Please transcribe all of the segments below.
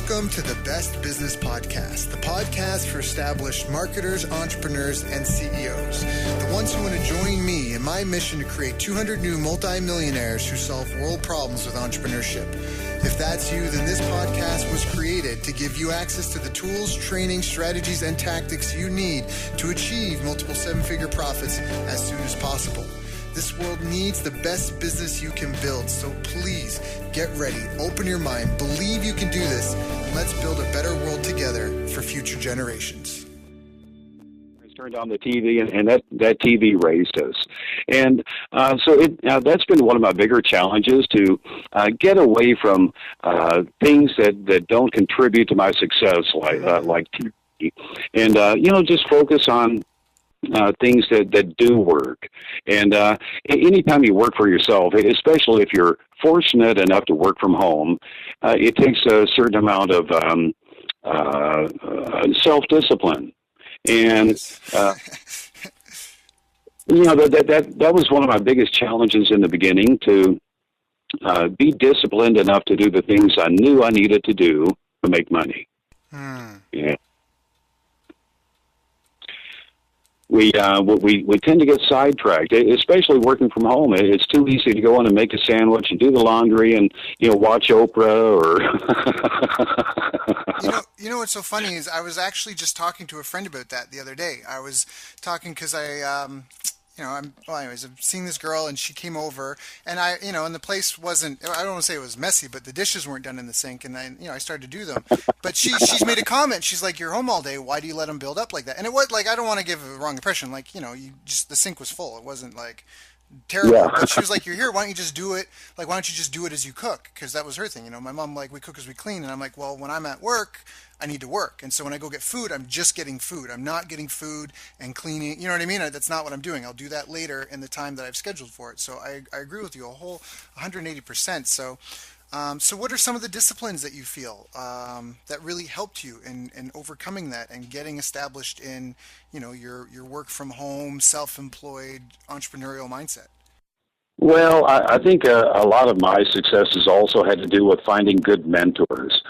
Welcome to the Best Business Podcast, the podcast for established marketers, entrepreneurs, and CEOs. The ones who want to join me in my mission to create 200 new multimillionaires who solve world problems with entrepreneurship. If that's you, then this podcast was created to give you access to the tools, training, strategies, and tactics you need to achieve multiple seven-figure profits as soon as possible. This world needs the best business you can build, so please get ready, open your mind, believe you can do this, and let's build a better world together for future generations. I turned on the TV, and that TV raised us. And that's been one of my bigger challenges, to get away from things that don't contribute to my success, like TV, and just focus on things that do work. And anytime you work for yourself, especially if you're fortunate enough to work from home, it takes a certain amount of self-discipline. And that was one of my biggest challenges in the beginning, to be disciplined enough to do the things I knew I needed to do to make money. Yeah. We tend to get sidetracked, especially working from home. It's too easy to go in and make a sandwich and do the laundry and watch Oprah or. You know what's so funny is I was actually just talking to a friend about that the other day. I was talking because I'm seeing this girl, and she came over, and and the place wasn't, I don't want to say it was messy, but the dishes weren't done in the sink, and I started to do them. But she's made a comment. She's like, "You're home all day. Why do you let them build up like that?" And it was like, I don't want to give a wrong impression. Like, the sink was full. It wasn't like terrible. Yeah. But she was like, "You're here. Why don't you just do it? Like, why don't you just do it as you cook?" Because that was her thing. My mom, like, we cook as we clean, and I'm like, well, when I'm at work, I need to work. And so when I go get food, I'm just getting food. I'm not getting food and cleaning. You know what I mean? That's not what I'm doing. I'll do that later in the time that I've scheduled for it. So I agree with you a whole 180%. So what are some of the disciplines that you feel that really helped you in overcoming that and getting established in, your work from home, self-employed, entrepreneurial mindset? Well, I think a lot of my successes also had to do with finding good mentors.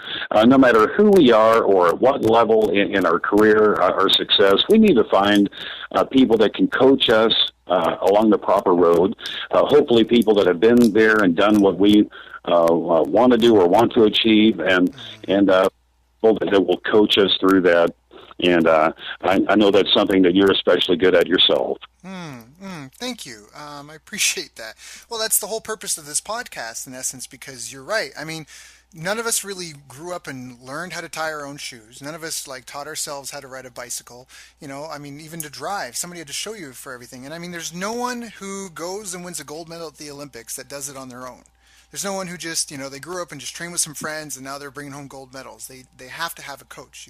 No matter who we are or at what level in our career or success, we need to find people that can coach us along the proper road. Hopefully people that have been there and done what we want to do or want to achieve, and people that will coach us through that. And I know that's something that you're especially good at yourself. Thank you. I appreciate that. Well, that's the whole purpose of this podcast, in essence, because you're right. I mean, none of us really grew up and learned how to tie our own shoes. None of us taught ourselves how to ride a bicycle. Even to drive. Somebody had to show you for everything. And there's no one who goes and wins a gold medal at the Olympics that does it on their own. There's no one who just, they grew up and just trained with some friends and now they're bringing home gold medals. They have to have a coach.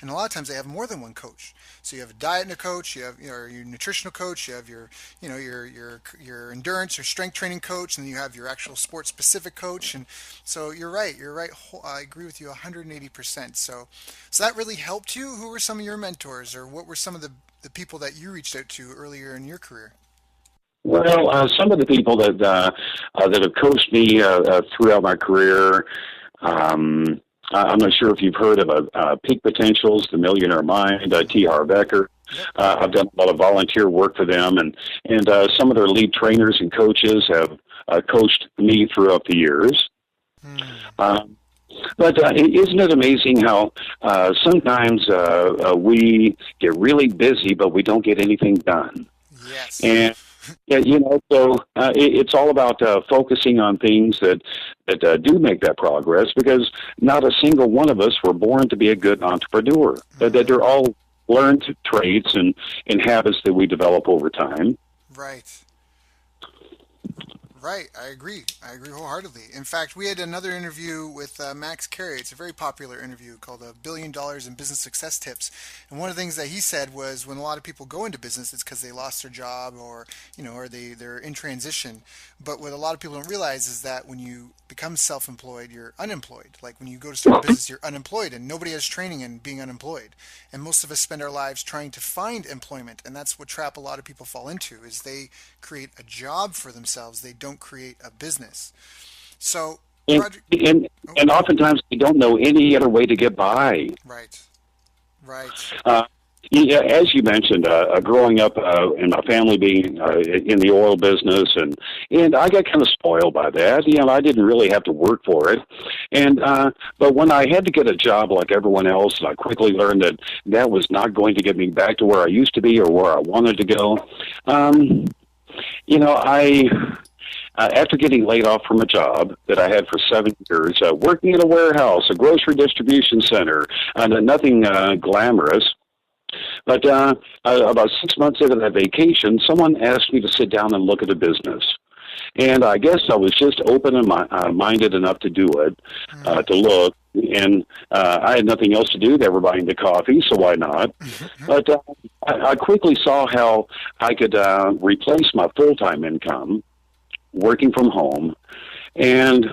And a lot of times they have more than one coach. So you have a diet and a coach, you have your nutritional coach, you have your endurance or strength training coach, and then you have your actual sports specific coach. And so you're right. I agree with you 180%. So that really helped you. Who were some of your mentors, or what were some of the people that you reached out to earlier in your career? Well, some of the people that have coached me throughout my career, I'm not sure if you've heard of Peak Potentials, The Millionaire Mind, T. Harv Eker. I've done a lot of volunteer work for them, and some of their lead trainers and coaches have coached me throughout the years. But isn't it amazing how sometimes we get really busy, but we don't get anything done? Yes. And so it's all about focusing on things that do make that progress, because not a single one of us were born to be a good entrepreneur. That they're all learned traits and habits that we develop over time. Right. I agree wholeheartedly. In fact, we had another interview with Max Carey. It's a very popular interview called $1 Billion in Business Success Tips. And one of the things that he said was, when a lot of people go into business, it's because they lost their job or they're in transition. But what a lot of people don't realize is that when you become self-employed, you're unemployed. Like when you go to start a business, you're unemployed, and nobody has training in being unemployed. And most of us spend our lives trying to find employment. And that's what trap a lot of people fall into, is they create a job for themselves. They don't create a business. So and Roger. and, Oh, and oftentimes they don't know any other way to get by. right, right. Uh, yeah, as you mentioned, growing up in my family being in the oil business, and I got kind of spoiled by that. You know, I didn't really have to work for it, and but when I had to get a job like everyone else, I quickly learned that that was not going to get me back to where I used to be or where I wanted to go. Um, you know, I after getting laid off from a job that I had for 7 years, working in a warehouse, a grocery distribution center, nothing glamorous. But about 6 months into that vacation, someone asked me to sit down and look at a business. And I guess I was just open and minded enough to do it, Mm. to look. And I had nothing else to do. They were buying the coffee, so why not? But I quickly saw how I could replace my full-time income working from home. And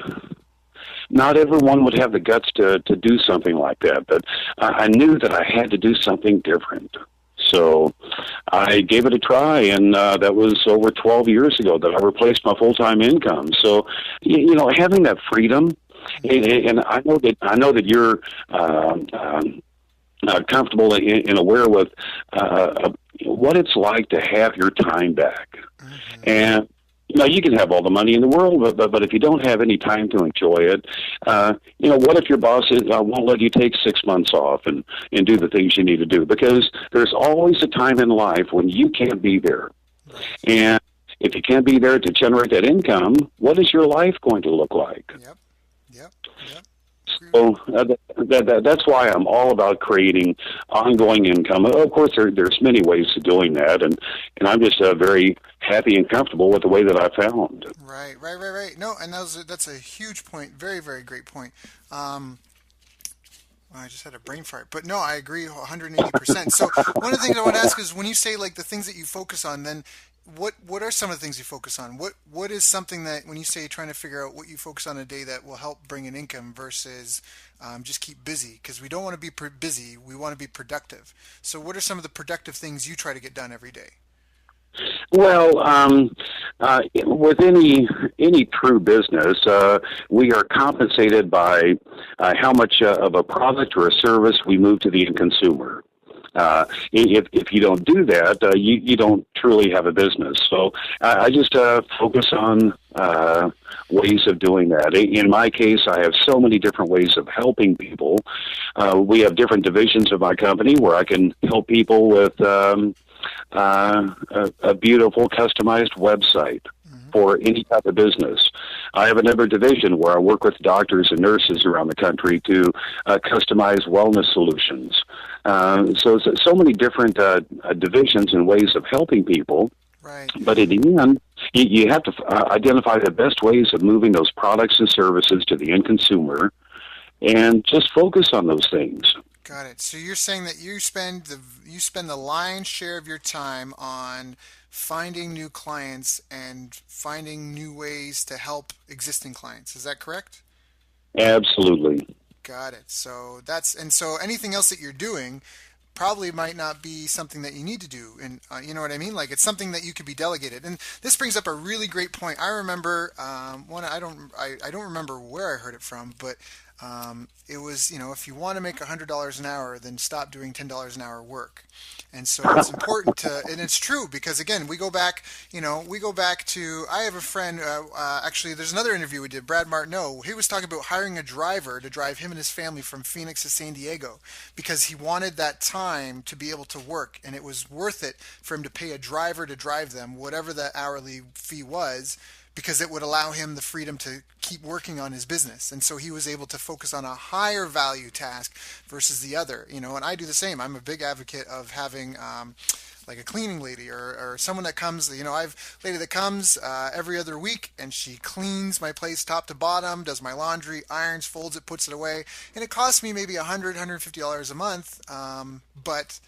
not everyone would have the guts to do something like that, but I knew that I had to do something different. So I gave it a try, and that was over 12 years ago that I replaced my full-time income. So, you know, having that freedom, and I know that you're comfortable and aware with what it's like to have your time back. Mm-hmm. And you know, you can have all the money in the world, but if you don't have any time to enjoy it, you know, what if your boss won't let you take 6 months off and do the things you need to do? Because there's always a time in life when you can't be there. Right. And if you can't be there to generate that income, what is your life going to look like? Yep. Yep. Yep. Agree with So that's why I'm all about creating ongoing income. Of course, there's many ways to doing that, and I'm just very happy and comfortable with the way that I found. Right, right, right, right. No, and that's a huge point. Very, very great point. Um, well, I just had a brain fart, but no, I agree 180%. So one of the things I want to ask is when you say like the things that you focus on, then what are some of the things you focus on? What is something that when you say trying to figure out what you focus on a day that will help bring an income versus just keep busy? Because we don't want to be busy, we want to be productive. So what are some of the productive things you try to get done every day? Well, with any true business, we are compensated by how much of a product or a service we move to the end consumer. If you don't do that, you don't truly have a business. So I just focus on ways of doing that. In my case, I have so many different ways of helping people. We have different divisions of my company where I can help people with a beautiful customized website Hmm. for any type of business. I have another division where I work with doctors and nurses around the country to customize wellness solutions. So many different divisions and ways of helping people. Right. But in the end, you have to identify the best ways of moving those products and services to the end consumer, and just focus on those things. Got it. So you're saying that you spend the lion's share of your time on finding new clients and finding new ways to help existing clients. Is that correct? Absolutely. Got it. So anything else that you're doing probably might not be something that you need to do, and you know what I mean, like it's something that you could be delegated. And this brings up a really great point. I remember one. I don't remember where I heard it from, but it was, if you want to make $100 an hour, then stop doing $10 an hour work. And so it's important to, and it's true because again, we go back to, I have a friend, actually there's another interview we did, Brad Martineau. He was talking about hiring a driver to drive him and his family from Phoenix to San Diego because he wanted that time to be able to work, and it was worth it for him to pay a driver to drive them, whatever the hourly fee was, because it would allow him the freedom to keep working on his business. And so he was able to focus on a higher value task versus the other. And I do the same. I'm a big advocate of having like a cleaning lady or someone that comes, I've a lady that comes every other week, and she cleans my place top to bottom, does my laundry, irons, folds it, puts it away. And it costs me maybe $150 a month. But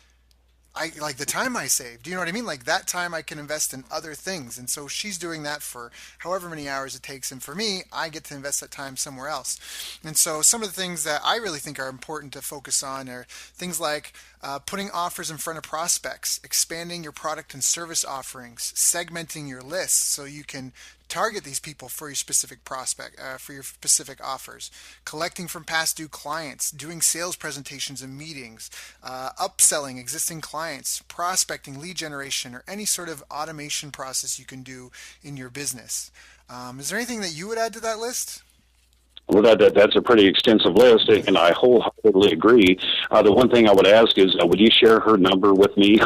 I like the time I save. Do you know what I mean? Like that time I can invest in other things. And so she's doing that for however many hours it takes. And for me, I get to invest that time somewhere else. And so some of the things that I really think are important to focus on are things like putting offers in front of prospects, expanding your product and service offerings, segmenting your lists so you can target these people for your specific prospect, for your specific offers, collecting from past due clients, doing sales presentations and meetings, upselling existing clients, prospecting, lead generation, or any sort of automation process you can do in your business. Is there anything that you would add to that list? Well, that's a pretty extensive list, and I wholeheartedly agree. The one thing I would ask is, would you share her number with me?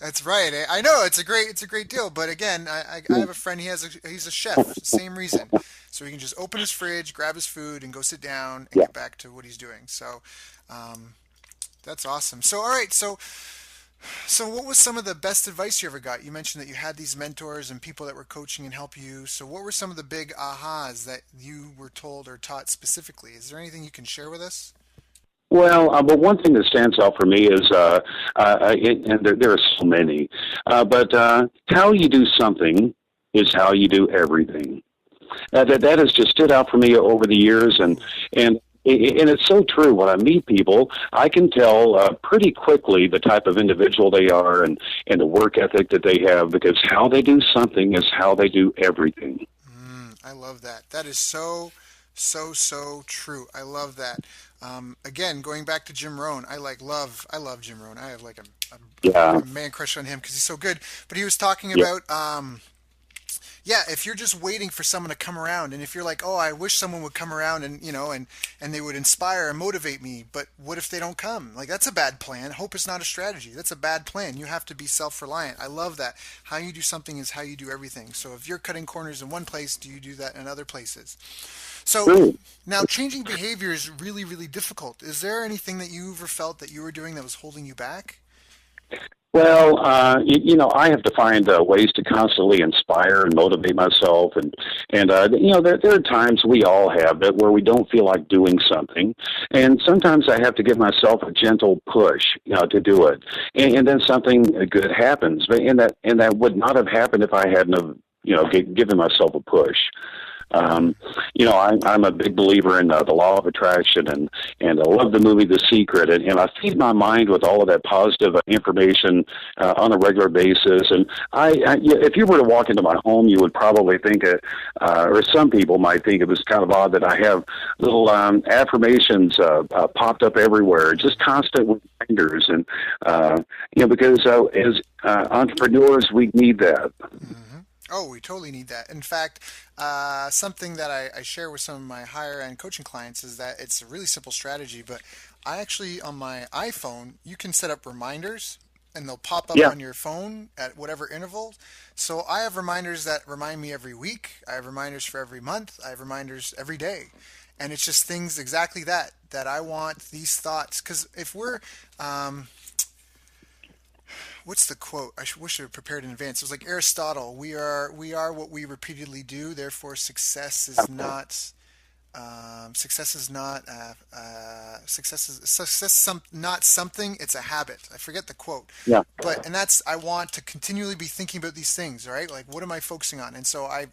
That's right. I know it's a great deal. But again, I have a friend. He's a chef. Same reason. So he can just open his fridge, grab his food, and go sit down and Yeah. get back to what he's doing. So that's awesome. So all right. So what was some of the best advice you ever got? You mentioned that you had these mentors and people that were coaching and help you. So what were some of the big ahas that you were told or taught specifically? Is there anything you can share with us? Well, but one thing that stands out for me is, and there are so many, but how you do something is how you do everything. That has just stood out for me over the years, and it's so true. When I meet people, I can tell pretty quickly the type of individual they are and the work ethic that they have, because how they do something is how they do everything. I love that. That is so true. I love that. Again, going back to Jim Rohn, I love Jim Rohn. I have like Yeah, a man crush on him because he's so good. But he was talking yeah, about yeah, if you're just waiting for someone to come around, and if you're like, oh, I wish someone would come around and and they would inspire and motivate me, but what if they don't come? Like, that's a bad plan. Hope is not a strategy. That's a bad plan. You have to be self-reliant. I love that. How you do something is how you do everything. So if you're cutting corners in one place, do you do that in other places? So true. now changing behavior is really, really difficult. Is there anything that you ever felt that you were doing that was holding you back? Well, I have to find ways to constantly inspire and motivate myself, and there are times we all have that where we don't feel like doing something, and sometimes I have to give myself a gentle push, to do it, and then something good happens, and that would not have happened if I hadn't have, given myself a push. I'm a big believer in the law of attraction, and I love the movie The Secret, and I feed my mind with all of that positive information on a regular basis. And if you were to walk into my home, you would probably think, or some people might think it was kind of odd that I have little affirmations popped up everywhere, just constant reminders, and because as entrepreneurs, we need that. Oh, we totally need that. In fact, something that I share with some of my higher end coaching clients is that it's a really simple strategy, but I actually, on my iPhone, you can set up reminders and they'll pop up Yeah. on your phone at whatever interval. So I have reminders that remind me every week. I have reminders for every month. I have reminders every day. And it's just things exactly that I want these thoughts. Because if we're, what's the quote? Wish I had prepared in advance. It was like Aristotle. We are what we repeatedly do. Therefore, success not something. It's a habit. I forget the quote, Yeah. and that's I want to continually be thinking about these things. Right? Like, what am I focusing on? And so I've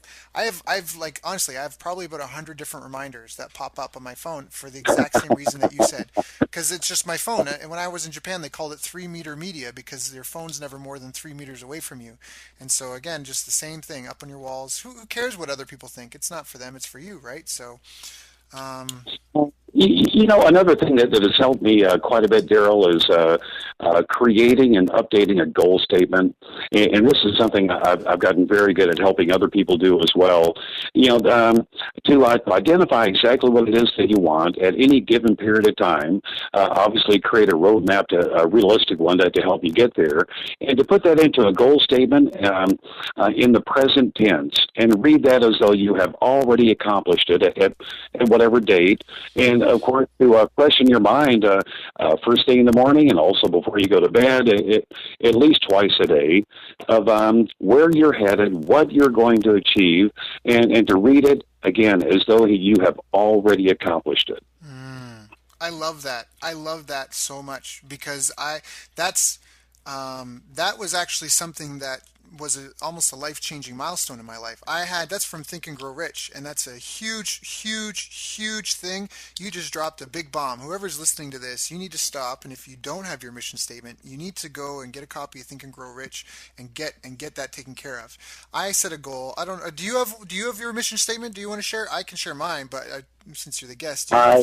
like honestly, I have probably about 100 different reminders that pop up on my phone for the exact same reason that you said, because it's just my phone. And when I was in Japan, they called it 3 meter media because your phone's never more than 3 meters away from you. And so again, just the same thing up on your walls. Who cares what other people think? It's not for them. It's for you, right? So. Um, Another thing that has helped me quite a bit, Daryl, is creating and updating a goal statement. And this is something I've gotten very good at helping other people do as well. To identify exactly what it is that you want at any given period of time, obviously create a roadmap, a realistic one to help you get there, and to put that into a goal statement in the present tense, and read that as though you have already accomplished it at whatever date. And of course, to freshen your mind first thing in the morning, and also before you go to bed, at least twice a day, of where you're headed, what you're going to achieve, and to read it again as though you have already accomplished it. I love that. I love that so much because that was actually something that was almost a life-changing milestone in my life. That's from Think and Grow Rich, and that's a huge thing. You just dropped a big bomb. Whoever's listening to this, you need to stop, and if you don't have your mission statement, you need to go and get a copy of Think and Grow Rich and get that taken care of. I set a goal. I don't. Do you have your mission statement? Do you want to share? I can share mine, but since you're the guest, I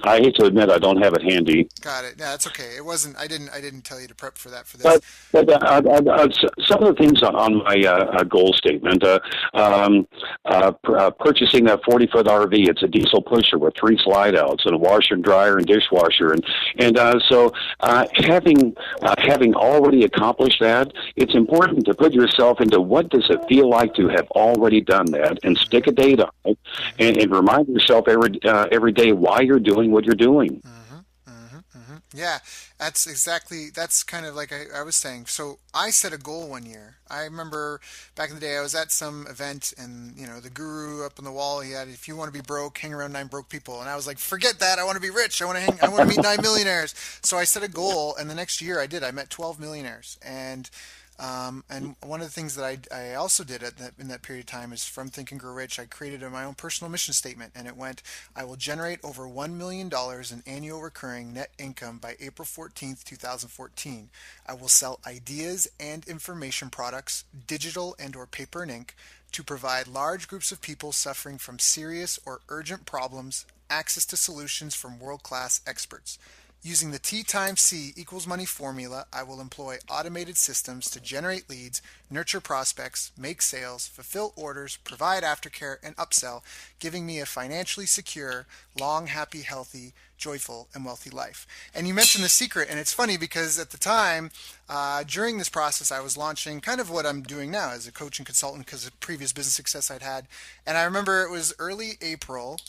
hate to admit I don't have it handy. Got it. Yeah, that's okay. It wasn't. I didn't tell you to prep for that for this. But some of the things on my goal statement, purchasing that 40-foot RV. It's a diesel pusher with 3 slide outs and a washer and dryer and dishwasher, so having already accomplished that, it's important to put yourself into what does it feel like to have already done that, and stick a date on it, and remind yourself every day why you're doing what you're doing. Yeah, that's kind of like I was saying. So I set a goal one year. I remember back in the day I was at some event, and the guru up on the wall, he had, if you want to be broke, hang around 9 broke people. And I was like, forget that. I want to be rich. I want to meet 9 millionaires. So I set a goal, and the next year I did. I met 12 millionaires. And one of the things that I also did in that period of time is, from Think and Grow Rich, I created my own personal mission statement, and it went, I will generate over $1 million in annual recurring net income by April 14th, 2014. I will sell ideas and information products, digital and or paper and ink, to provide large groups of people suffering from serious or urgent problems access to solutions from world-class experts. Using the T times C equals money formula, I will employ automated systems to generate leads, nurture prospects, make sales, fulfill orders, provide aftercare, and upsell, giving me a financially secure, long, happy, healthy, joyful, and wealthy life. And you mentioned the secret, and it's funny because at the time, during this process, I was launching kind of what I'm doing now as a coach and consultant because of previous business success I'd had. And I remember it was early April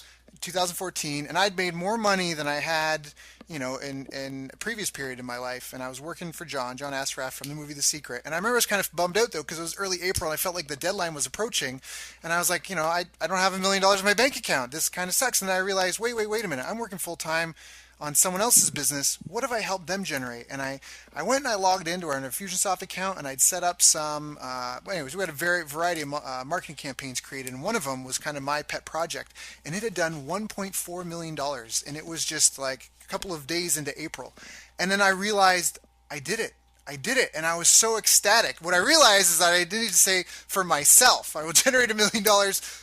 2014, and I'd made more money than I had, in a previous period in my life. And I was working for John Assraff from the movie The Secret. And I remember I was kind of bummed out though, because it was early April and I felt like the deadline was approaching. And I was like, I don't have $1 million in my bank account. This kind of sucks. And then I realized, wait a minute. I'm working full time on someone else's business. What have I helped them generate? And I went and I logged into our Infusionsoft account, and I'd set up some, anyways, we had a variety of marketing campaigns created, and one of them was kind of my pet project, and it had done $1.4 million, and it was just like a couple of days into April. And then I realized I did it, and I was so ecstatic. What I realized is that I didn't need to say for myself. I will generate $1 million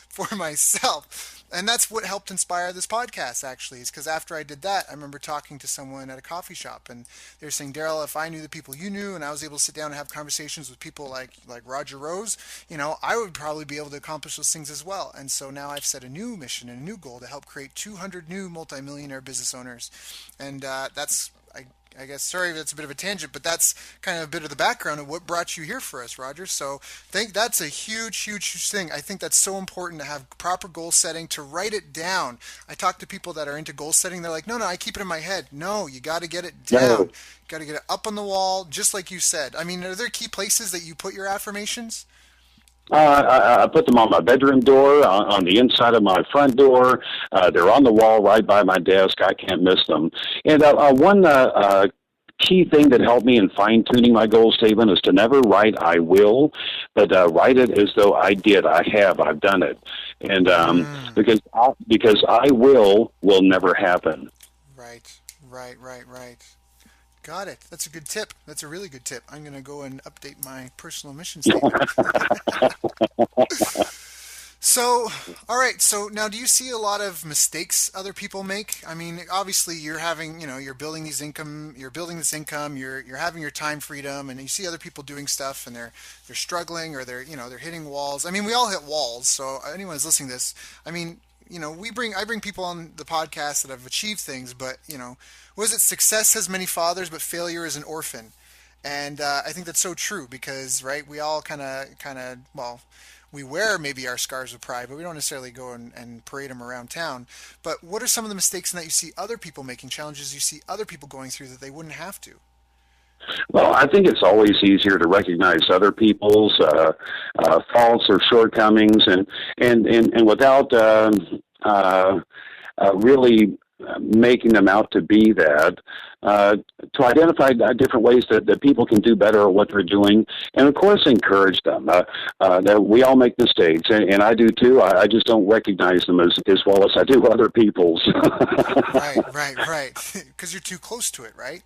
for myself. And that's what helped inspire this podcast, actually, is because after I did that, I remember talking to someone at a coffee shop, and they were saying, Daryl, if I knew the people you knew, and I was able to sit down and have conversations with people like Roger Rose, I would probably be able to accomplish those things as well. And so now I've set a new mission and a new goal to help create 200 new multimillionaire business owners. And that's, I guess, sorry, that's a bit of a tangent, but that's kind of a bit of the background of what brought you here for us, Roger. So I think that's a huge thing. I think that's so important to have proper goal setting, to write it down. I talk to people that are into goal setting. They're like, no, I keep it in my head. No, you got to get it down. No. You got to get it up on the wall, just like you said. I mean, are there key places that you put your affirmations? I put them on my bedroom door, on the inside of my front door. They're on the wall right by my desk. I can't miss them. And one key thing that helped me in fine-tuning my goal statement is to never write "I will," but write it as though I did. I've done it. And because I will never happen. Right. Got it. That's a good tip. That's a really good tip. I'm going to go and update my personal mission statement. So, all right. So now, do you see a lot of mistakes other people make? I mean, obviously, you're having, you're building this income. You're having your time freedom, and you see other people doing stuff, and they're struggling, or they're hitting walls. I mean, we all hit walls. So anyone who's listening to this, I mean, I bring people on the podcast that have achieved things, but was it success has many fathers, but failure is an orphan? And I think that's so true because, right, we all kind of, well, we wear maybe our scars of pride, but we don't necessarily go and parade them around town. But what are some of the mistakes that you see other people making, challenges you see other people going through that they wouldn't have to? Well, I think it's always easier to recognize other people's faults or shortcomings, and without really making them out to be that, to identify different ways that people can do better at what they're doing, and of course encourage them. That we all make mistakes, and I do too. I just don't recognize them as well as I do other people's. Right. Because you're too close to it, right?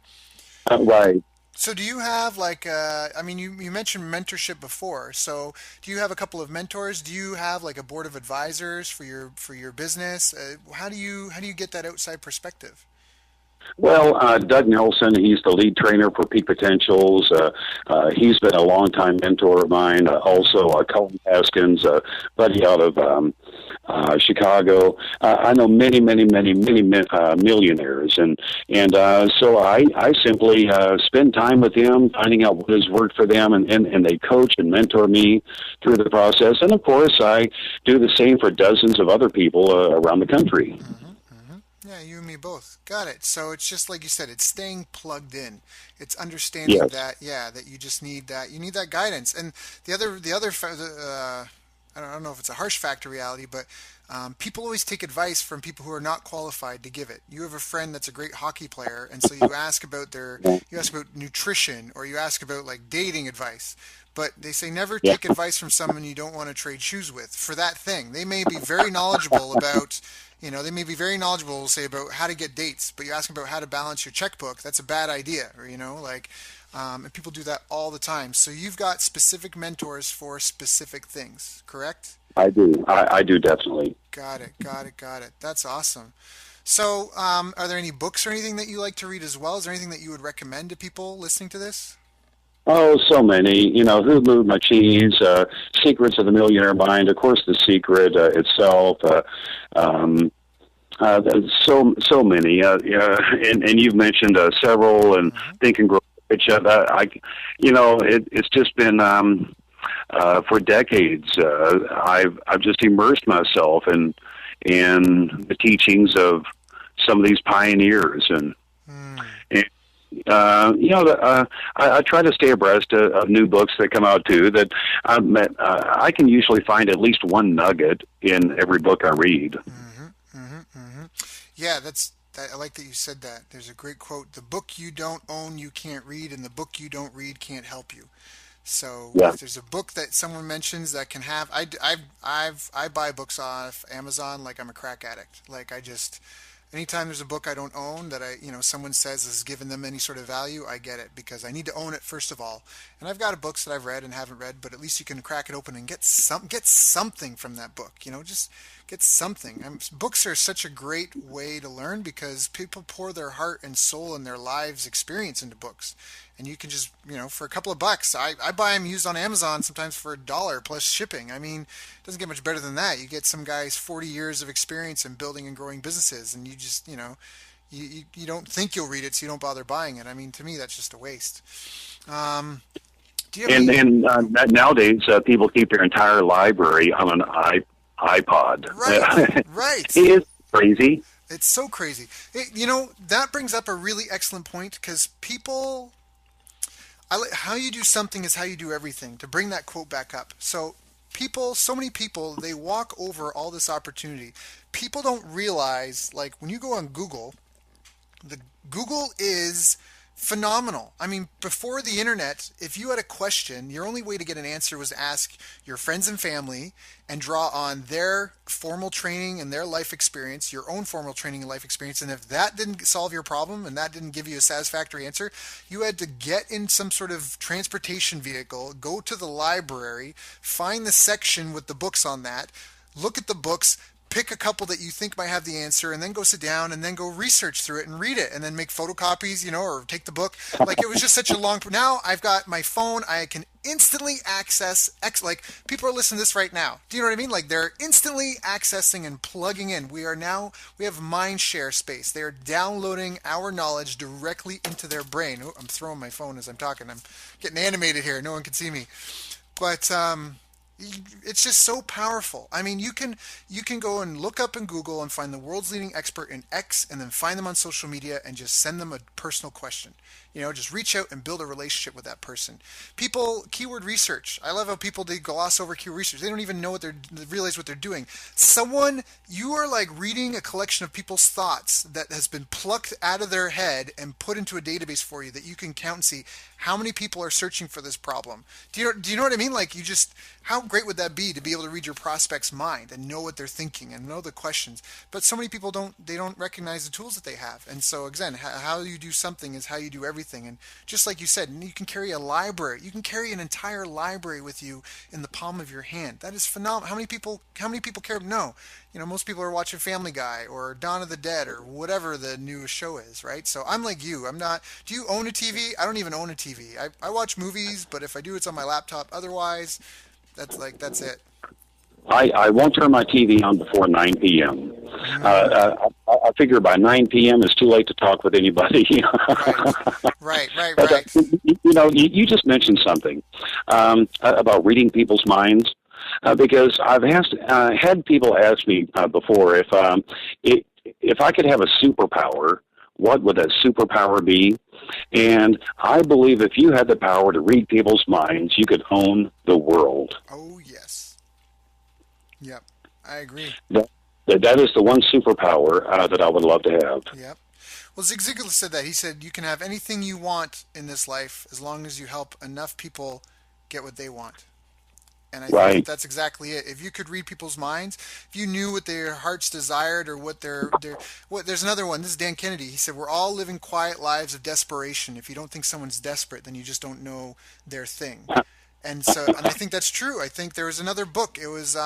Right. So do you have like I mean you mentioned mentorship before. So do you have a couple of mentors? Do you have like a board of advisors for your business? How do you get that outside perspective? Well, Doug Nelson, he's the lead trainer for Peak Potentials. He's been a longtime mentor of mine. Also, Colin Haskins, buddy out of Chicago. I know many millionaires, and so I simply spend time with them, finding out what has worked for them, and they coach and mentor me through the process. And of course, I do the same for dozens of other people around the country. Yeah, you and me both. Got it. So it's just like you said, it's staying plugged in. It's understanding Yes. that, yeah, that you just need that. You need that guidance. And I don't know if it's a harsh fact or reality, but people always take advice from people who are not qualified to give it. You have a friend that's a great hockey player, and so you ask about nutrition, or you ask about like dating advice. But they say never Yeah. take advice from someone you don't want to trade shoes with for that thing. They may be very knowledgeable about, they may be very knowledgeable, say, about how to get dates, but you ask them about how to balance your checkbook. That's a bad idea, or, and people do that all the time. So you've got specific mentors for specific things, correct? I do. I do definitely. Got it. That's awesome. So, are there any books or anything that you like to read as well? Is there anything that you would recommend to people listening to this? Oh, so many. Who moved my cheese? Secrets of the Millionaire Mind. Of course, The Secret itself. Um, so many. And you've mentioned several, and Think and Grow Rich. It's just been for decades. I've just immersed myself in the teachings of some of these pioneers, and I try to stay abreast of new books that come out too. That I can usually find at least one nugget in every book I read. Yeah, I like that you said that. There's a great quote: "The book you don't own, you can't read, and the book you don't read can't help you." So Yeah. if there's a book that someone mentions that can have, I buy books off Amazon like I'm a crack addict. Like I just anytime there's a book I don't own that someone says has given them any sort of value, I get it because I need to own it first of all. And I've got books that I've read and haven't read, but at least you can crack it open and get something from that book. Just get something. Books are such a great way to learn because people pour their heart and soul and their lives experience into books. And you can just, for a couple of bucks, I buy them used on Amazon sometimes for $1 plus shipping. I mean, it doesn't get much better than that. You get some guy's 40 years of experience in building and growing businesses, and you just, you don't think you'll read it, so you don't bother buying it. I mean, to me, that's just a waste. Do you have Nowadays, people keep their entire library on an iPod. Right. It is crazy. It's so crazy. That brings up a really excellent point because how you do something is how you do everything. To bring that quote back up. So many people, they walk over all this opportunity. People don't realize, like when you go on Google, Google is phenomenal. I mean, before the internet, if you had a question, your only way to get an answer was to ask your friends and family and draw on their formal training and their life experience, your own formal training and life experience. And if that didn't solve your problem and that didn't give you a satisfactory answer, you had to get in some sort of transportation vehicle, go to the library, find the section with the books on that, look at the books, pick a couple that you think might have the answer, and then go sit down and then go research through it and read it and then make photocopies, or take the book. Like it was just such a long. Now I've got my phone. I can instantly access like people are listening to this right now. Do you know what I mean? Like they're instantly accessing and plugging in. We have mind share space. They're downloading our knowledge directly into their brain. Oh, I'm throwing my phone as I'm talking. I'm getting animated here. No one can see me. But it's just so powerful. I mean, you can go and look up in Google and find the world's leading expert in X, and then find them on social media and just send them a personal question. Just reach out and build a relationship with that person. People, keyword research. I love how people, they gloss over keyword research. They don't even know realize what they're doing. You are like reading a collection of people's thoughts that has been plucked out of their head and put into a database for you that you can count and see how many people are searching for this problem. Do you know what I mean? Like, how great would that be to be able to read your prospect's mind and know what they're thinking and know the questions? But so many people don't recognize the tools that they have. And so again, how you do something is how you do everything. And just like you said, you can carry a library. You can carry an entire library with you in the palm of your hand. That is phenomenal. How many people care? No. Most people are watching Family Guy or Dawn of the Dead or whatever the newest show is, right? So I'm like you. I'm not. Do you own a TV? I don't even own a TV. I watch movies, but if I do, it's on my laptop. Otherwise, that's it. I won't turn my TV on before 9 p.m. I figure by 9 p.m. it's too late to talk with anybody. Right. But, you just mentioned something about reading people's minds. Because I've had people ask me before if I could have a superpower, what would that superpower be? And I believe if you had the power to read people's minds, you could own the world. Oh, yes. Yep, I agree. That is the one superpower that I would love to have. Yep. Well, Zig Ziglar said that. He said, you can have anything you want in this life as long as you help enough people get what they want. And I think that's exactly it. If you could read people's minds, if you knew what their hearts desired or what there's another one. This is Dan Kennedy. He said, we're all living quiet lives of desperation. If you don't think someone's desperate, then you just don't know their thing. And I think that's true. I think there was another book. It was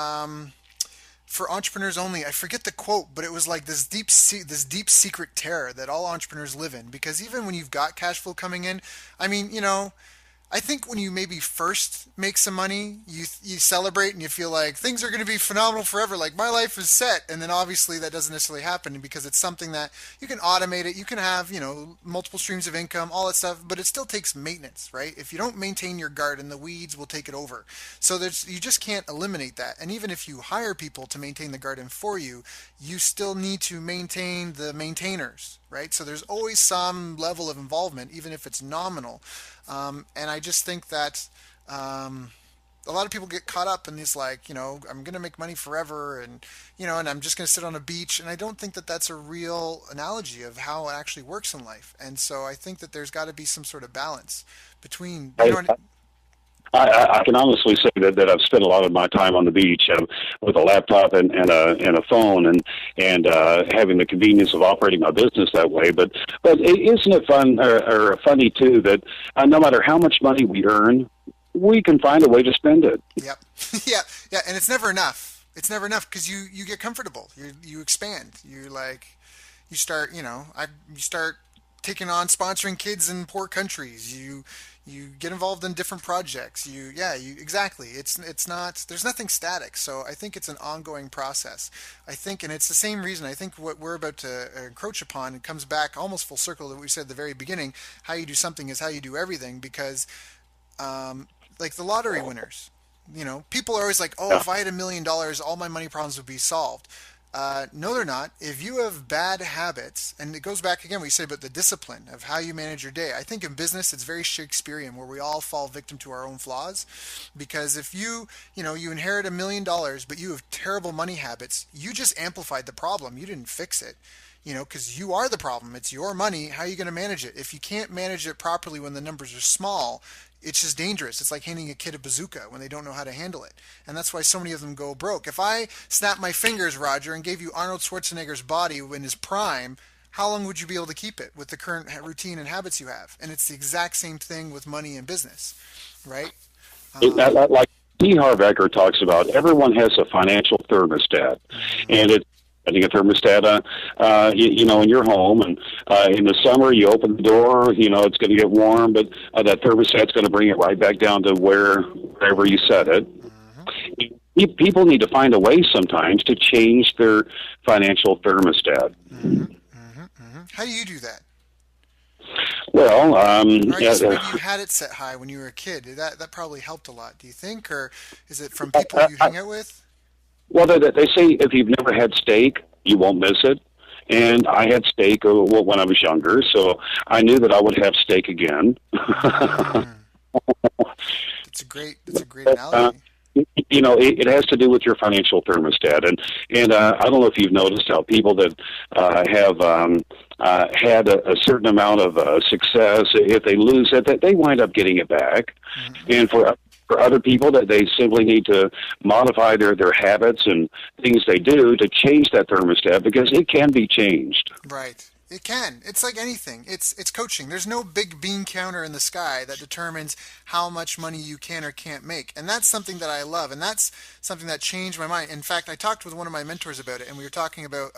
for entrepreneurs only. I forget the quote, but it was like this deep secret terror that all entrepreneurs live in. Because even when you've got cash flow coming in, I mean, I think when you maybe first make some money, you celebrate and you feel like things are going to be phenomenal forever. Like, my life is set. And then obviously that doesn't necessarily happen because it's something that you can automate it. You can have, multiple streams of income, all that stuff, but it still takes maintenance, right? If you don't maintain your garden, the weeds will take it over. So you just can't eliminate that. And even if you hire people to maintain the garden for you, you still need to maintain the maintainers, right? So there's always some level of involvement, even if it's nominal. And I just think that a lot of people get caught up in these, like, I'm going to make money forever and I'm just going to sit on a beach. And I don't think that that's a real analogy of how it actually works in life. And so I think that there's got to be some sort of balance between, I can honestly say that I've spent a lot of my time on the beach with a laptop and a phone and having the convenience of operating my business that way. But isn't it fun or funny too that no matter how much money we earn, we can find a way to spend it. Yep. yeah, and it's never enough. It's never enough because you get comfortable. You expand. You start taking on sponsoring kids in poor countries. You get involved in different projects. Exactly. It's not, there's nothing static. So I think it's an ongoing process. I think, and it's the same reason, I think what we're about to encroach upon, it comes back almost full circle to what we said at the very beginning. How you do something is how you do everything, because like the lottery winners, people are always like, oh, if I had $1 million, all my money problems would be solved. No, they're not. If you have bad habits, and it goes back again what you said about the discipline of how you manage your day. I think in business it's very Shakespearean where we all fall victim to our own flaws. Because if you inherit $1 million, but you have terrible money habits, you just amplified the problem. You didn't fix it. Because you are the problem. It's your money. How are you going to manage it? If you can't manage it properly when the numbers are small, it's just dangerous. It's like handing a kid a bazooka when they don't know how to handle it. And that's why so many of them go broke. If I snapped my fingers, Roger, and gave you Arnold Schwarzenegger's body in his prime, how long would you be able to keep it with the current routine and habits you have? And it's the exact same thing with money and business, right? Like D. Harv Eker talks about, everyone has a financial thermostat. And it's setting a thermostat, in your home, and in the summer you open the door, it's going to get warm, but that thermostat's going to bring it right back down to wherever you set it. Mm-hmm. People need to find a way sometimes to change their financial thermostat. Mm-hmm. Mm-hmm. Mm-hmm. How do you do that? Well, Or I guess maybe you had it set high when you were a kid. That probably helped a lot, do you think? Or is it from people you hang out with? well, they say if you've never had steak, you won't miss it. And I had steak when I was younger, so I knew that I would have steak again. Mm, that's a great uh, analogy. it has to do with your financial thermostat, and I don't know if you've noticed how people that have had a certain amount of success, if they lose it, that they wind up getting it back, Hmm. and for other people that they simply need to modify their habits and things they do to change that thermostat because it can be changed. Right. It can. It's like anything. It's coaching. There's no big bean counter in the sky that determines how much money you can or can't make. And that's something that I love. And that's something that changed my mind. In fact, I talked with one of my mentors about it, and we were talking about,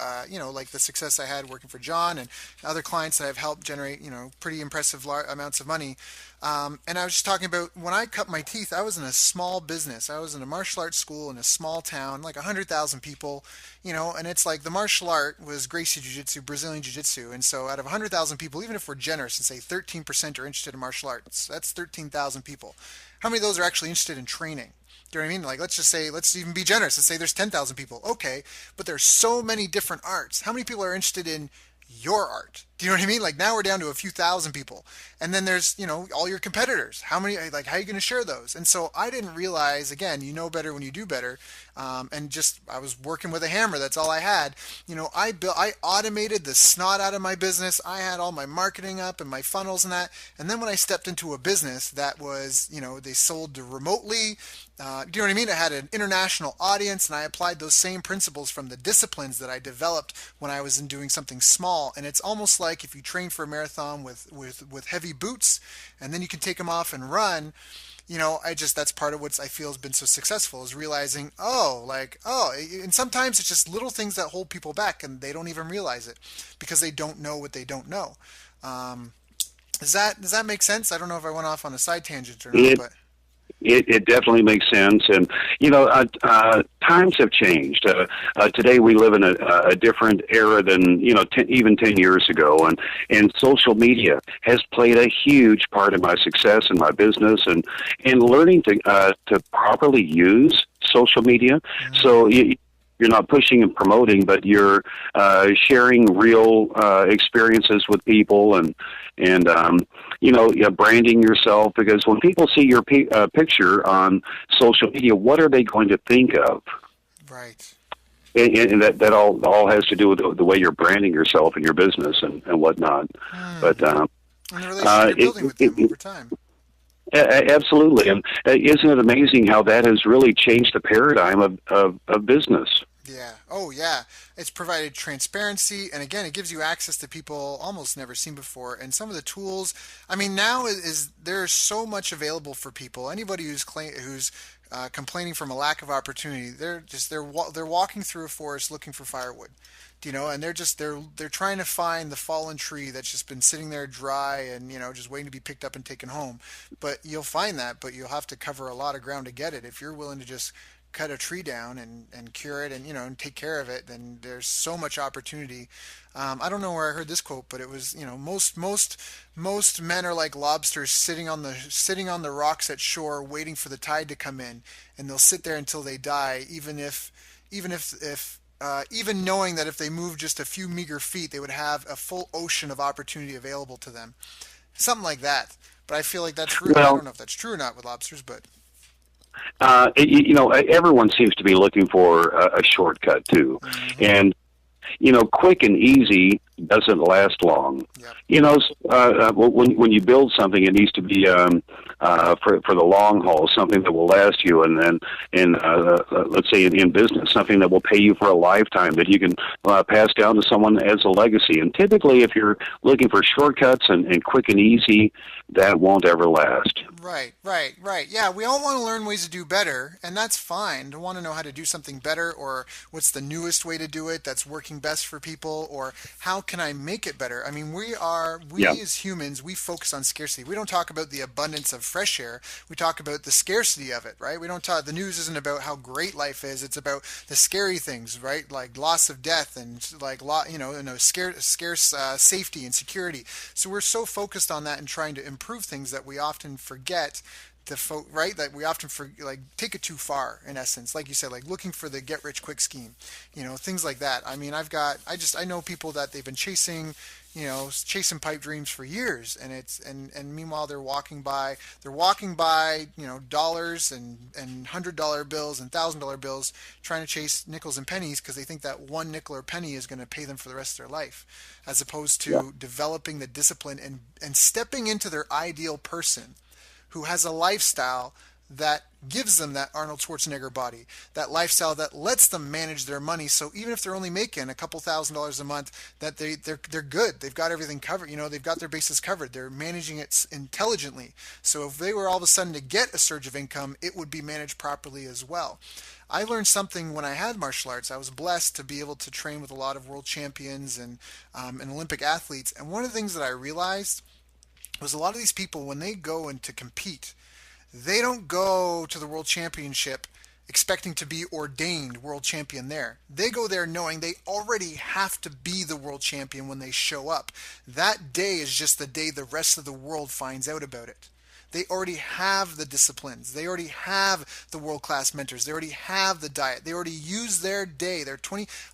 like the success I had working for John and other clients that I've helped generate, pretty impressive amounts of money. And I was just talking about when I cut my teeth, I was in a small business. I was in a martial arts school in a small town, like 100,000 people, and it's like the martial art was Gracie Jiu Jitsu, Brazilian Jiu Jitsu. And so out of 100,000 people, even if we're generous and say 13% are interested in martial arts, that's 13,000 people. How many of those are actually interested in training? Do you know what I mean? Like, let's just say, let's even be generous. Let's say there's 10,000 people. Okay, but there's so many different arts. How many people are interested in your art? Do you know what I mean? Like now we're down to a few thousand people. And then there's, all your competitors. How many, like, how are you going to share those? And so I didn't realize, again, you know better when you do better. And just, I was working with a hammer. That's all I had. I automated the snot out of my business. I had all my marketing up and my funnels and that. And then when I stepped into a business that was, they sold remotely, do you know what I mean? I had an international audience, and I applied those same principles from the disciplines that I developed when I was in doing something small. And it's almost like if you train for a marathon with heavy boots, and then you can take them off and run. That's part of what I feel has been so successful is realizing, and sometimes it's just little things that hold people back, and they don't even realize it because they don't know what they don't know. Um, does that make sense? I don't know if I went off on a side tangent or not, It but it definitely makes sense, and times have changed. Today we live in a different era than even 10 years ago, and social media has played a huge part in my success in my business, and learning to properly use social media. So you're not pushing and promoting, but you're sharing real experiences with people, and branding yourself. Because when people see your picture on social media, what are they going to think of? right. And that all has to do with the way you're branding yourself and your business and whatnot. But Hmm. And the relationship you're building with them over time. absolutely, and isn't it amazing how that has really changed the paradigm of business? Yeah. Oh, yeah. It's provided transparency, and again, it gives you access to people almost never seen before. And some of the tools, I mean, now is there's so much available for people. Anybody who's complaining from a lack of opportunity, they're walking through a forest looking for firewood. And they're trying to find the fallen tree that's just been sitting there dry and just waiting to be picked up and taken home. But you'll find that, but you'll have to cover a lot of ground to get it. If you're willing to just cut a tree down and cure it and take care of it, then there's so much opportunity. I don't know where I heard this quote, but it was most men are like lobsters sitting on the rocks at shore waiting for the tide to come in, and they'll sit there until they die, even knowing that if they move just a few meager feet, they would have a full ocean of opportunity available to them. Something like that. But I feel like that's real. I don't Well, know if that's true or not with lobsters, but everyone seems to be looking for a shortcut too, hmm. and quick and easy doesn't last long. Yep. When you build something, it needs to be for the long haul, something that will last you, and then let's say in business, something that will pay you for a lifetime that you can pass down to someone as a legacy. And typically, if you're looking for shortcuts and quick and easy, that won't ever last. Right, right, right. Yeah, we all want to learn ways to do better, and that's fine. To want to know how to do something better, or what's the newest way to do it that's working best for people, or how can I make it better? I mean, we Yeah. as humans, we focus on scarcity. We don't talk about the abundance of fresh air. We talk about the scarcity of it, right? We don't talk, the news isn't about how great life is. It's about the scary things, right? Like loss of death and like, scarce safety and security. So we're so focused on that and trying to improve things that we often forget right, that we often take it too far, in essence, like you said, like looking for the get rich quick scheme, things like that. I mean, I know people that they've been chasing pipe dreams for years, and and meanwhile they're walking by dollars and $100 bills and $1,000 bills, trying to chase nickels and pennies because they think that one nickel or penny is going to pay them for the rest of their life, as opposed to developing the discipline and stepping into their ideal person who has a lifestyle that gives them that Arnold Schwarzenegger body, that lifestyle that lets them manage their money. So even if they're only making a couple $1,000s a month, that they're good. They've got everything covered. They've got their bases covered. They're managing it intelligently. So if they were all of a sudden to get a surge of income, it would be managed properly as well. I learned something when I had martial arts. I was blessed to be able to train with a lot of world champions and Olympic athletes. And one of the things that I realized was a lot of these people, when they go in to compete, they don't go to the world championship expecting to be ordained world champion there. They go there knowing they already have to be the world champion when they show up. That day is just the day the rest of the world finds out about it. They already have the disciplines. They already have the world-class mentors. They already have the diet. They already use their day.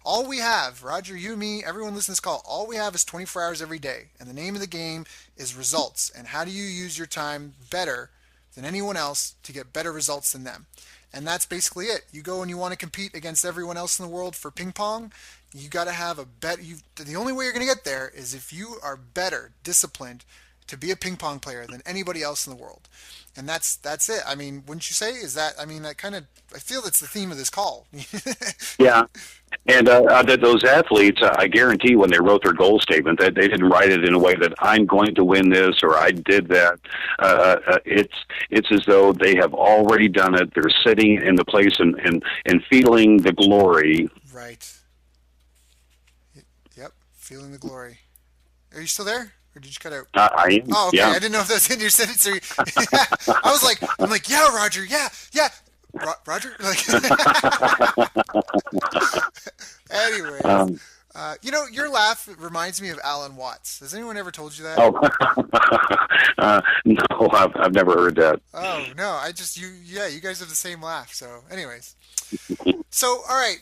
All we have, Roger, you, me, everyone listening to this call, all we have is 24 hours every day. And the name of the game is results. And how do you use your time better than anyone else to get better results than them? And that's basically it. You go and you want to compete against everyone else in the world for ping pong. You got to have the only way you're going to get there is if you are better disciplined to be a ping pong player than anybody else in the world. And that's it. I mean, wouldn't you say? I feel that's the theme of this call. Yeah. And those athletes, I guarantee when they wrote their goal statement that they didn't write it in a way that I'm going to win this or I did that. It's as though they have already done it. They're sitting in the place and feeling the glory. Right. Yep. Feeling the glory. Are you still there? Or did you cut out? I am. Oh, okay. Yeah. I didn't know if that was in your sentence. I'm like, yeah, Roger, yeah. Roger? Anyways, your laugh reminds me of Alan Watts. Has anyone ever told you that? Oh, no, I've never heard that. Oh, no, you guys have the same laugh. So anyways, all right.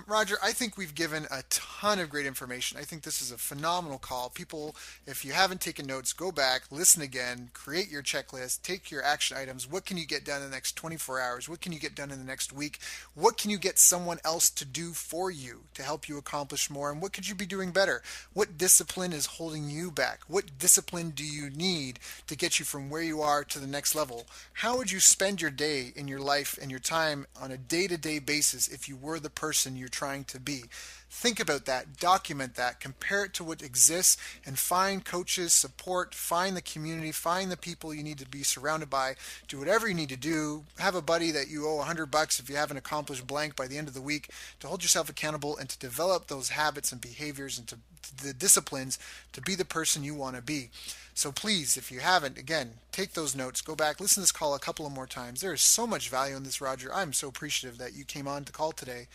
Roger, I think we've given a ton of great information. I think this is a phenomenal call. People, if you haven't taken notes, go back, listen again, create your checklist, take your action items. What can you get done in the next 24 hours? What can you get done in the next week? What can you get someone else to do for you to help you accomplish more? And what could you be doing better? What discipline is holding you back? What discipline do you need to get you from where you are to the next level? How would you spend your day in your life and your time on a day-to-day basis if you were the person you're trying to be? Think about that, document that, compare it to what exists, and find coaches, support, find the community, find the people you need to be surrounded by. Do whatever you need to do. Have a buddy that you owe $100 if you haven't accomplished blank by the end of the week, to hold yourself accountable and to develop those habits and behaviors and to the disciplines to be the person you want to be. So please, if you haven't, again, take those notes, go back, listen to this call a couple of more times. There is so much value in this, Roger. I'm so appreciative that you came on to call today.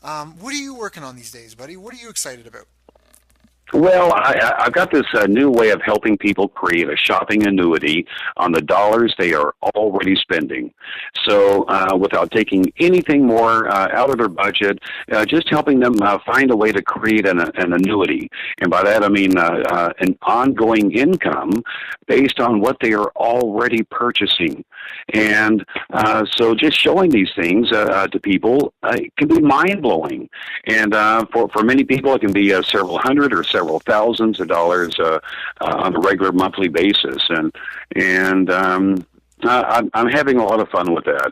What are you working on these days, buddy? What are you excited about? Well, I've got this new way of helping people create a shopping annuity on the dollars they are already spending. So without taking anything more out of their budget, just helping them find a way to create an annuity. And by that I mean an ongoing income based on what they are already purchasing. And so just showing these things to people can be mind-blowing. And for many people, it can be several hundred or several thousands of dollars on a regular monthly basis. And I'm having a lot of fun with that.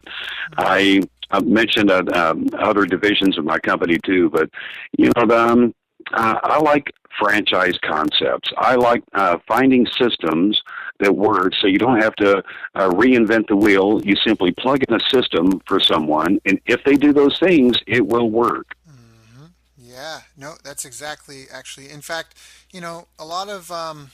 I mentioned other divisions of my company too, but I like franchise concepts. I like finding systems that work so you don't have to reinvent the wheel. You simply plug in a system for someone, and if they do those things, it will work. Mm-hmm. Yeah, no, that's exactly actually. In fact, a lot of well,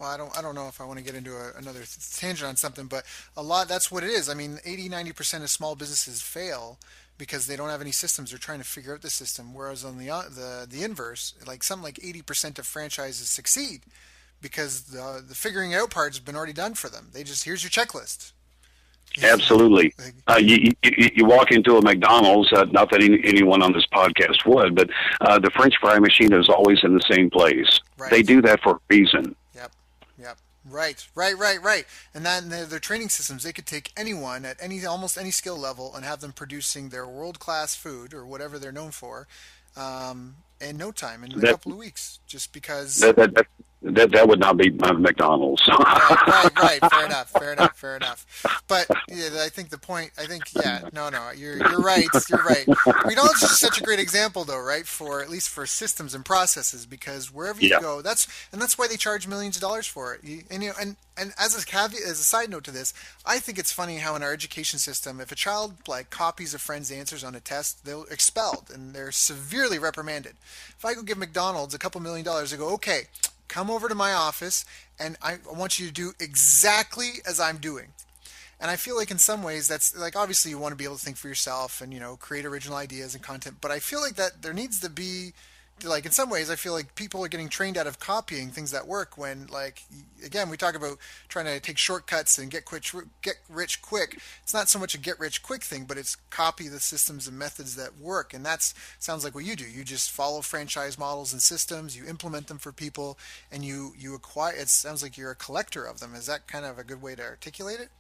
I don't know if I want to get into another tangent on something, but a lot that's what it is. I mean, 80-90% of small businesses fail because they don't have any systems. They're trying to figure out the system. Whereas on the inverse, like something like 80% of franchises succeed because the figuring out part has been already done for them. They just here's your checklist. Absolutely. Like, You walk into a McDonald's, not that anyone on this podcast would, but the French fry machine is always in the same place. They right. do that for a reason. Yep. Yep. Right. And then their training systems, they could take anyone at almost any skill level and have them producing their world class food or whatever they're known for, in no time, in a That couple of weeks, just because. that that that that would not be McDonald's. Right. Fair enough. But yeah, I think the point. I think yeah. No. You're right. You're right. McDonald's is such a great example, though, right? For at least for systems and processes, because wherever you Yeah. go, that's why they charge millions of dollars for it. And as a caveat, as a side note to this, I think it's funny how in our education system, if a child like copies a friend's answers on a test, they're expelled and they're severely reprimanded. If I go give McDonald's a couple $1 million, I go, okay, come over to my office and I want you to do exactly as I'm doing. And I feel like in some ways that's like obviously you want to be able to think for yourself and create original ideas and content, but I feel like that there needs to be like in some ways I feel like people are getting trained out of copying things that work when like again we talk about trying to take shortcuts and get rich quick. It's not so much a get rich quick thing, but it's copy the systems and methods that work, and that's sounds like what you do. You just follow franchise models and systems, you implement them for people, and you acquire. It sounds like you're a collector of them. Is that kind of a good way to articulate it?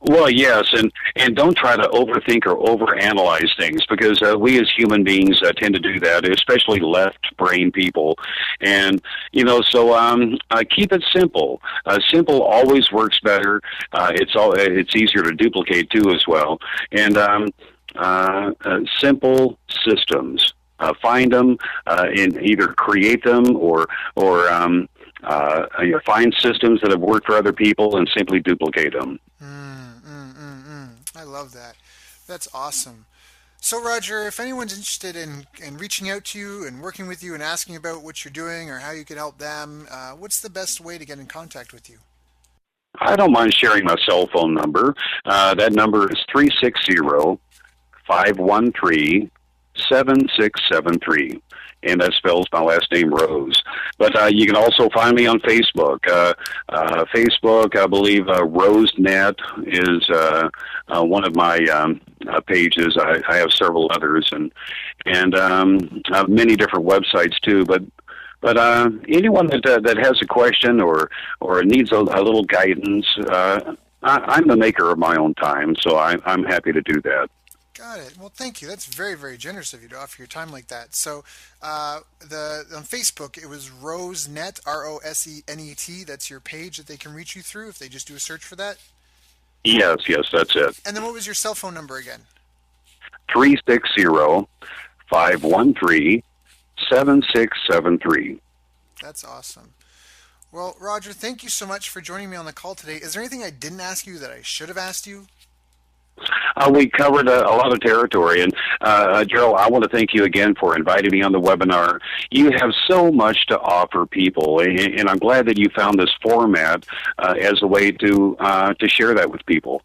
Well, yes, and don't try to overthink or overanalyze things because we as human beings tend to do that, especially left brain people. And so keep it simple. Simple always works better. It's easier to duplicate too as well. And simple systems. Find them and either create them or find systems that have worked for other people and simply duplicate them. I love that. That's awesome. So, Roger, if anyone's interested in reaching out to you and working with you and asking about what you're doing or how you could help them, what's the best way to get in contact with you? I don't mind sharing my cell phone number. That number is 360-513-7673. And that spells my last name Rose. But you can also find me on Facebook. Facebook, I believe RoseNet is one of my pages. I have several others and I have many different websites too. But anyone that has a question or needs a little guidance, I'm the maker of my own time, so I'm happy to do that. Got it. Well, thank you. That's very, very generous of you to offer your time like that. So, the on Facebook, it was RoseNet, RoSeNet. That's your page that they can reach you through if they just do a search for that. Yes, that's it. And then what was your cell phone number again? 360-513-7673. That's awesome. Well, Roger, thank you so much for joining me on the call today. Is there anything I didn't ask you that I should have asked you? We covered a lot of territory, and Gerald, I want to thank you again for inviting me on the webinar. You have so much to offer people, and I'm glad that you found this format as a way to share that with people.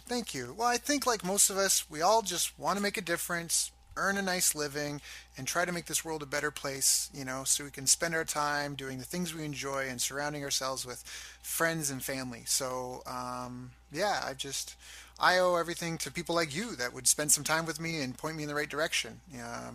Thank you. Well, I think like most of us, we all just want to make a difference, earn a nice living, and try to make this world a better place, so we can spend our time doing the things we enjoy and surrounding ourselves with friends and family. So, yeah, I owe everything to people like you that would spend some time with me and point me in the right direction.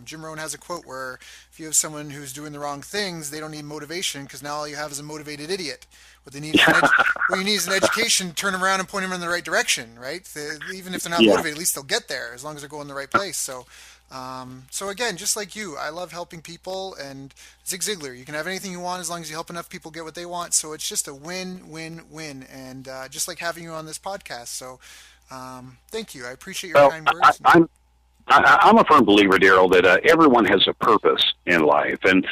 Jim Rohn has a quote where if you have someone who's doing the wrong things, they don't need motivation because now all you have is a motivated idiot. What they need is what you need is an education, turn them around and point them in the right direction, right? Even if they're not motivated, at least they'll get there as long as they're going the right place. So again, just like you, I love helping people, and Zig Ziglar, you can have anything you want as long as you help enough people get what they want. So it's just a win-win-win, and just like having you on this podcast. So thank you. I appreciate your Well, kind words. I'm a firm believer, Daryl, that everyone has a purpose in life, and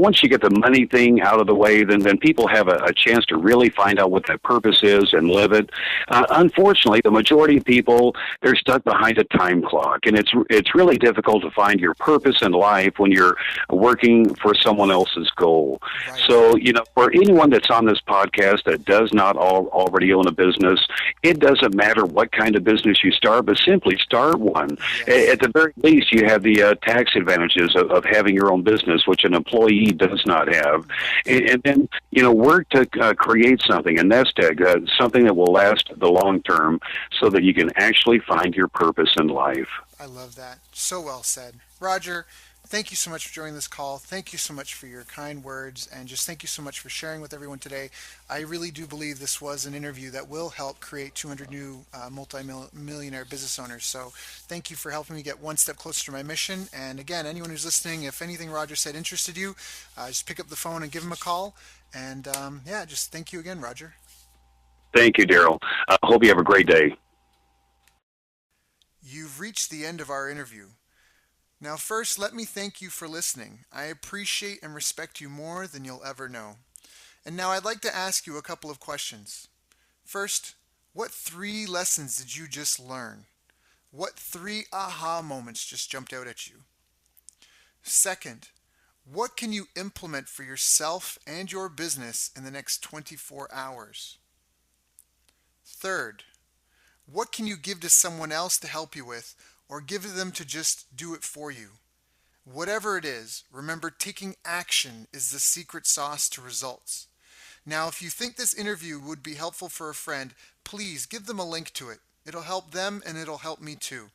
once you get the money thing out of the way, then people have a chance to really find out what that purpose is and live it. Unfortunately, the majority of people, they're stuck behind a time clock, and it's really difficult to find your purpose in life when you're working for someone else's goal. Right. So, for anyone that's on this podcast that does not already own a business, it doesn't matter what kind of business you start, but simply start one. Yes. At the very least, you have the tax advantages of having your own business, which an employee does not have. And then, work to create something, a nest egg, something that will last the long term so that you can actually find your purpose in life. I love that. So well said. Roger, thank you so much for joining this call. Thank you so much for your kind words, and just thank you so much for sharing with everyone today. I really do believe this was an interview that will help create 200 new multi-millionaire business owners. So thank you for helping me get one step closer to my mission. And again, anyone who's listening, if anything Roger said interested you, just pick up the phone and give him a call. And just thank you again, Roger. Thank you, Daryl. I hope you have a great day. You've reached the end of our interview. Now, first, let me thank you for listening. I appreciate and respect you more than you'll ever know. And now I'd like to ask you a couple of questions. First, what 3 lessons did you just learn? What 3 aha moments just jumped out at you? Second, what can you implement for yourself and your business in the next 24 hours? Third, what can you give to someone else to help you with, or give them to just do it for you? Whatever it is, remember taking action is the secret sauce to results. Now, if you think this interview would be helpful for a friend, please give them a link to it. It'll help them and it'll help me too.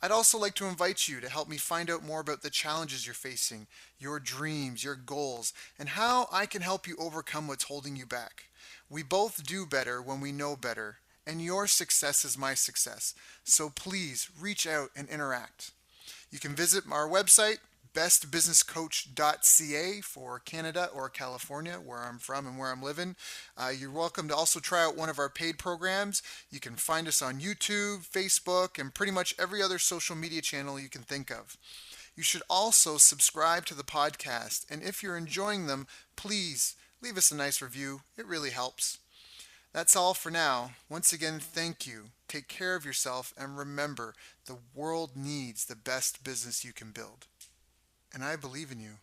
I'd also like to invite you to help me find out more about the challenges you're facing, your dreams, your goals, and how I can help you overcome what's holding you back. We both do better when we know better, and your success is my success. So please reach out and interact. You can visit our website, bestbusinesscoach.ca for Canada or California, where I'm from and where I'm living. You're welcome to also try out one of our paid programs. You can find us on YouTube, Facebook, and pretty much every other social media channel you can think of. You should also subscribe to the podcast, and if you're enjoying them, please leave us a nice review. It really helps. That's all for now. Once again, thank you. Take care of yourself, and remember, the world needs the best business you can build. And I believe in you.